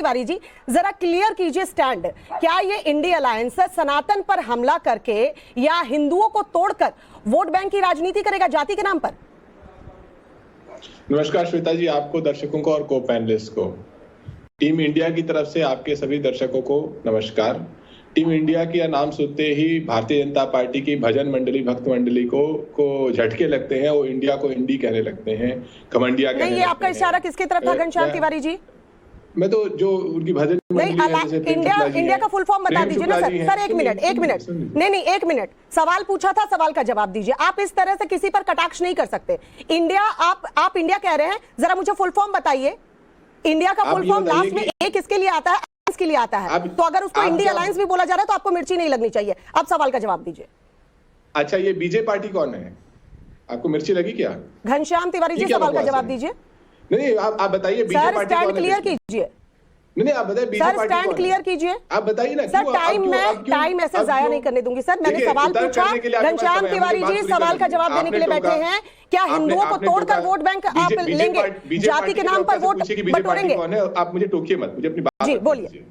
तिवारी जी, जरा क्लियर कीजिए स्टैंड। क्या ये इंडिया अलायंस सनातन पर हमला करके या हिंदुओं को तोड़कर वोट बैंक की राजनीति करेगा जाति के नाम पर? नमस्कार श्वेता जी, आपको, दर्शकों को और को पैनलिस्ट को। टीम इंडिया की तरफ से आपके सभी दर्शकों को नमस्कार। टीम इंडिया का नाम सुनते ही भारतीय जनता पार्टी की भजन मंडली, भक्त मंडली को झटके लगते हैं। वो इंडिया को इंडी कहने लगते हैं, घमंडिया कहने लगते हैं। ये आपका इशारा किसकी तरफ था घनश्याम तिवारी जी? मैं तो जो उनकी भजन इंडिया का फुल फॉर्म बता दीजिए ना सर। सर एक मिनट नहीं, एक मिनट। सवाल पूछा था, सवाल का जवाब दीजिए। आप इस तरह से किसी पर कटाक्ष नहीं कर सकते। इंडिया, आप इंडिया कह रहे हैं, जरा मुझे फुल फॉर्म बताइए। इंडिया का फुल फॉर्म लास्ट में एक किसके लिए आता है? के लिए आता है। तो अगर उसको इंडिया अलायंस भी बोला जा रहा है तो आपको मिर्ची नहीं लगनी चाहिए। अब सवाल का जवाब दीजिए। अच्छा, ये बीजे पार्टी कौन है? आपको मिर्ची लगी क्या? घनश्याम तिवारी जी, सवाल का जवाब दीजिए। नहीं, आप बताइए बीजे पार्टी कौन है? स्टैंड क्लियर कीजिए। नहीं, आप बताइए बीजे पार्टी स्टैंड क्लियर कीजिए। आप बताइए ना। सर टाइम ऐसे जाया नहीं करने दूंगी सर। मैंने सवाल पूछा, घनश्याम तिवारी जी सवाल का जवाब देने के लिए बैठे हैं। क्या हिंदुओं को तोड़कर वोट बैंक आप लेंगे? जाति के नाम पर वोट बटोरेंगे? आप मुझे टोकिए मत, मुझे अपनी बात जी बोलिए।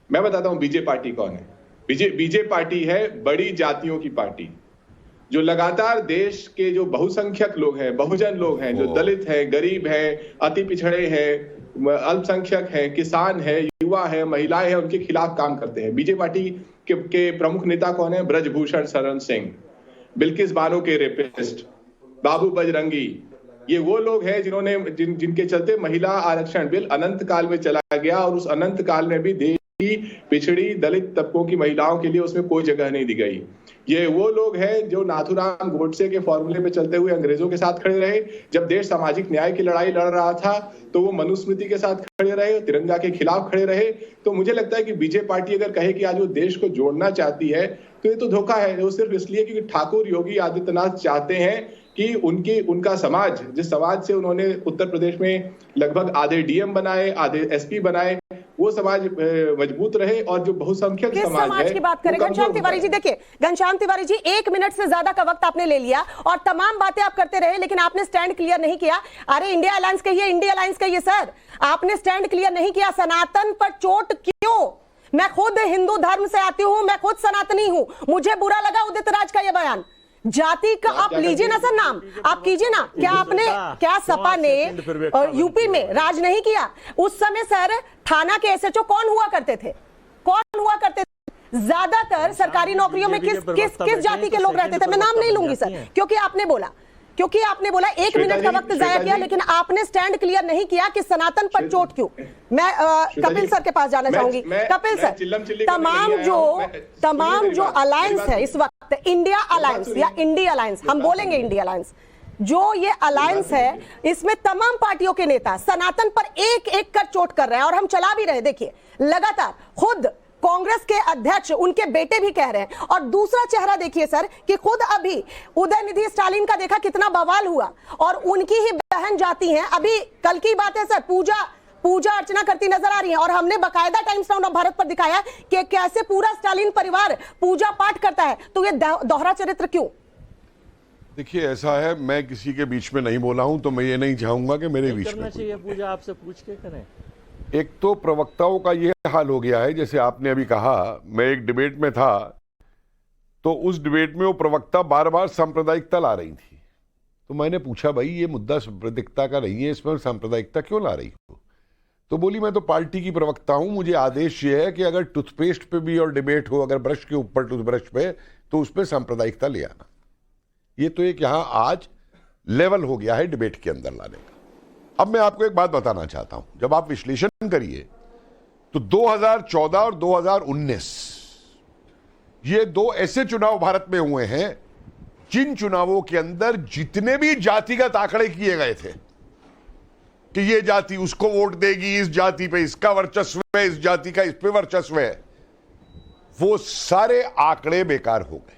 मैं बताता हूं बीजे पार्टी कौन है। बीजे पार्टी है बड़ी जातियों की पार्टी, जो लगातार देश के जो बहुसंख्यक लोग हैं, बहुजन लोग हैं, जो दलित हैं, गरीब हैं, अति पिछड़े हैं, अल्पसंख्यक हैं, किसान हैं, युवा हैं, महिलाएं हैं, उनके खिलाफ काम करते हैं। बीजे पार्टी के प्रमुख नेता कौन है? ब्रजभूषण शरण सिंह, बिल्किस बानो के रेपिस्ट, बाबू बजरंगी। ये वो लोग हैं जिनके चलते महिला आरक्षण बिल अनंत काल में चला गया, और उस अनंत काल में भी देश की पिछड़ी दलित तबकों की महिलाओं के लिए उसमें कोई जगह नहीं दी गई। ये वो लोग हैं जो नाथूराम गोडसे के फॉर्मूले पे चलते हुए अंग्रेजों के साथ खड़े रहे। जब देश सामाजिक न्याय की लड़ाई लड़ रहा था तो वो मनुस्मृति के साथ खड़े रहे, तिरंगा के खिलाफ खड़े रहे। तो मुझे लगता है कि बीजे पार्टी अगर कहे कि आज वो देश को जोड़ना चाहती है तो ये तो धोखा है। वो सिर्फ इसलिए क्योंकि ठाकुर योगी आदित्यनाथ चाहते हैं कि उनका समाज, जिस समाज से उन्होंने उत्तर प्रदेश में लगभग आधे डीएम बनाए, आधे एसपी बनाए, वो समाज मजबूत रहे और जो बहुसंख्यक समाज की बात करें। घनश्याम तिवारी जी देखिए, घनश्याम तिवारी जी 1 मिनट से ज्यादा का वक्त आपने ले लिया और तमाम बातें आप करते रहे, लेकिन आपने स्टैंड क्लियर नहीं किया। अरे इंडिया अलायंस कहिए, इंडिया अलायंस कहिए सर, आपने स्टैंड क्लियर नहीं किया। सनातन पर चोट क्यों? मैं खुद हिंदू धर्म से आती हूं, मैं खुद सनातनी हूं। मुझे बुरा लगा उदित राज का यह बयान। जाति का आप लीजिए ना सर, नाम आप कीजिए ना। क्या सपा ने यूपी में राज नहीं किया? उस समय सर थाना के एसएचओ कौन हुआ करते थे? ज्यादातर सरकारी नौकरियों में किस जाति के लोग रहते थे? मैं नाम नहीं लूंगी सर, क्योंकि आपने बोला 1 मिनट का वक्त जाया किया, लेकिन आपने स्टैंड क्लियर नहीं किया कि सनातन पर चोट क्यों। मैं कपिल सर के पास जाना चाहूंगी। कपिल सर, तमाम जो अलायंस है इस वक्त, इंडिया अलायंस या इंडिया अलायंस, हम बोलेंगे इंडिया अलायंस, जो ये अलायंस है, इसमें तमाम पार्टियों के नेता सनातन पर एक एक कर चोट कर रहे हैं और हम चला भी रहे। देखिए लगातार खुद कांग्रेस के अध्यक्ष, उनके बेटे भी कह रहे हैं। और दूसरा चेहरा देखिए सर कि खुद अभी उदयनिधि स्टालिन का देखा कितना बवाल हुआ, और उनकी ही बहन जाती हैं। अभी कल की बात है सर, पूजा अर्चना करती नजर आ रही है, और हमने बकायदा टाइम्स नाउ ऑफ भारत पर दिखाया कि कैसे पूरा स्टालिन परिवार पूजा पाठ करता है। तो ये दोहरा चरित्र क्यों? देखिए ऐसा है, मैं किसी के बीच में नहीं बोला हूं, तो मैं ये नहीं चाहूंगा कि मेरे बीच में चाहिए। पूजा आपसे पूछ के करें। एक तो प्रवक्ताओं का ये हाल हो गया है, जैसे आपने अभी कहा, मैं एक डिबेट में था तो उस डिबेट में वो प्रवक्ता बार बार सांप्रदायिकता ला रही थी। तो मैंने पूछा, भाई ये मुद्दा सांप्रदायिकता का नहीं है, इसमें सांप्रदायिकता क्यों ला रही हो? तो बोली, मैं तो पार्टी की प्रवक्ता हूं, मुझे आदेश ये है कि अगर टूथपेस्ट पे भी और डिबेट हो, अगर ब्रश के ऊपर टूथब्रश पे, तो उस पर सांप्रदायिकता ले आना। ये तो एक यहां आज लेवल हो गया है डिबेट के अंदर लाने का। अब मैं आपको एक बात बताना चाहता हूं, जब आप विश्लेषण करिए तो 2014 और 2019 ये 2 ऐसे चुनाव भारत में हुए हैं जिन चुनावों के अंदर जितने भी जातिगत आंकड़े किए गए थे कि ये जाति उसको वोट देगी, इस जाति पे इसका वर्चस्व है, इस जाति का इस पे वर्चस्व है, वो सारे आंकड़े बेकार हो गए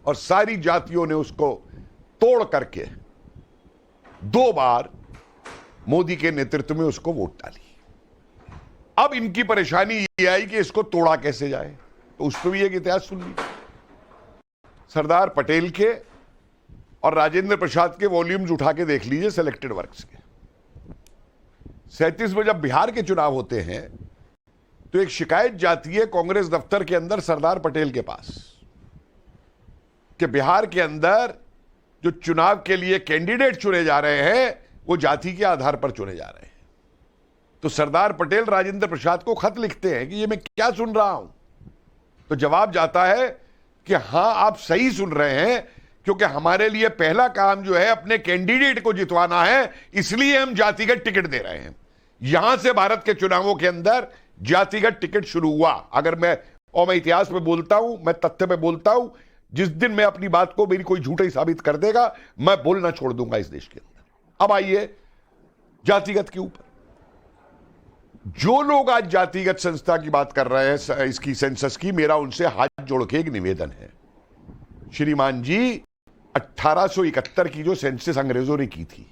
और सारी जातियों ने उसको तोड़ करके 2 बार मोदी के नेतृत्व में उसको वोट डाली। अब इनकी परेशानी ये आई कि इसको तोड़ा कैसे जाए, तो उस पर भी एक इतिहास सुन लीजिए। सरदार पटेल के और राजेंद्र प्रसाद के वॉल्यूम्स उठा के देख लीजिए, सिलेक्टेड वर्क्स के। 37 में जब बिहार के चुनाव होते हैं तो एक शिकायत जाती है कांग्रेस दफ्तर के अंदर सरदार पटेल के पास कि बिहार के अंदर जो चुनाव के लिए कैंडिडेट चुने जा रहे हैं वो जाति के आधार पर चुने जा रहे हैं। तो सरदार पटेल राजेंद्र प्रसाद को खत लिखते हैं कि ये मैं क्या सुन रहा हूं। तो जवाब जाता है कि हां आप सही सुन रहे हैं, क्योंकि हमारे लिए पहला काम जो है अपने कैंडिडेट को जितवाना है, इसलिए हम जातिगत टिकट दे रहे हैं। यहां से भारत के चुनावों के अंदर जातिगत टिकट शुरू हुआ। अगर मैं इतिहास में बोलता हूं, मैं तथ्य में बोलता हूं, जिस दिन मैं अपनी बात को मेरी कोई झूठी साबित कर देगा मैं बोलना छोड़ दूंगा इस देश के अंदर। अब आइए जातिगत के ऊपर। जो लोग आज जातिगत संस्था की बात कर रहे हैं, इसकी सेंसस की, मेरा उनसे हाथ जोड़ के एक निवेदन है। श्रीमान जी, 1871 की जो सेंसस अंग्रेजों ने की थी,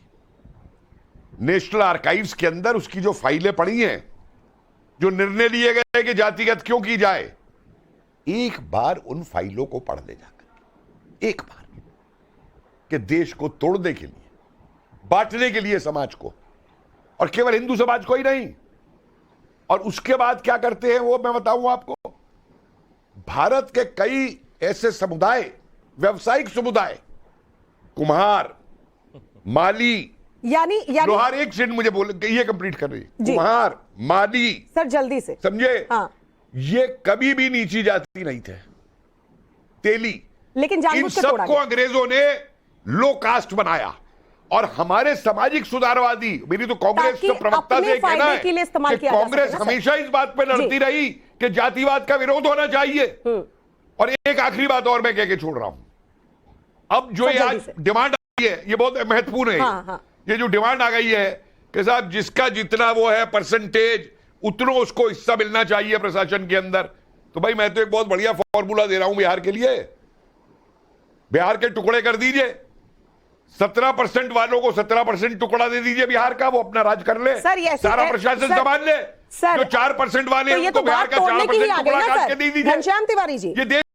नेशनल आर्काइव्स के अंदर उसकी जो फाइलें पड़ी हैं, जो निर्णय लिए गए कि जातिगत क्यों की जाए, एक बार उन फाइलों को पढ़ ले जाकर, एक बार, कि देश को तोड़ने के लिए, बांटने के लिए समाज को, और केवल हिंदू समाज को ही नहीं। और उसके बाद क्या करते हैं वो मैं बताऊं आपको। भारत के कई ऐसे समुदाय, व्यावसायिक समुदाय, कुम्हार, माली, यानी लोहार, एक सेकंड मुझे बोले, ये कंप्लीट कर रही है। कुम्हार, माली, सर जल्दी से, समझे? हाँ। ये कभी भी नीची जाति नहीं थे। तेली, लेकिन इन सबको अंग्रेजों ने लो कास्ट बनाया। और हमारे सामाजिक सुधारवादी, मेरी तो कांग्रेस के प्रवक्ता से कहना है कि कांग्रेस हमेशा इस बात पे लड़ती रही कि जातिवाद का विरोध होना चाहिए। और एक आखिरी बात और मैं कह के छोड़ रहा हूं। अब जो ये आज डिमांड आई है, ये बहुत महत्वपूर्ण है। हाँ। ये जो डिमांड आ गई है कि साहब जिसका जितना वो है परसेंटेज, उतना उसको हिस्सा मिलना चाहिए प्रशासन के अंदर। तो भाई मैं तो एक बहुत बढ़िया फॉर्मूला दे रहा हूं बिहार के लिए। बिहार के टुकड़े कर दीजिए, 17% वालों को 17% टुकड़ा दे दीजिए बिहार का, वो अपना राज कर ले, सारा प्रशासन संभाल ले। जो 4% वाले हैं उनको बिहार का 4% टुकड़ा काट के दे दीजिए। घनश्याम तिवारी जी, ये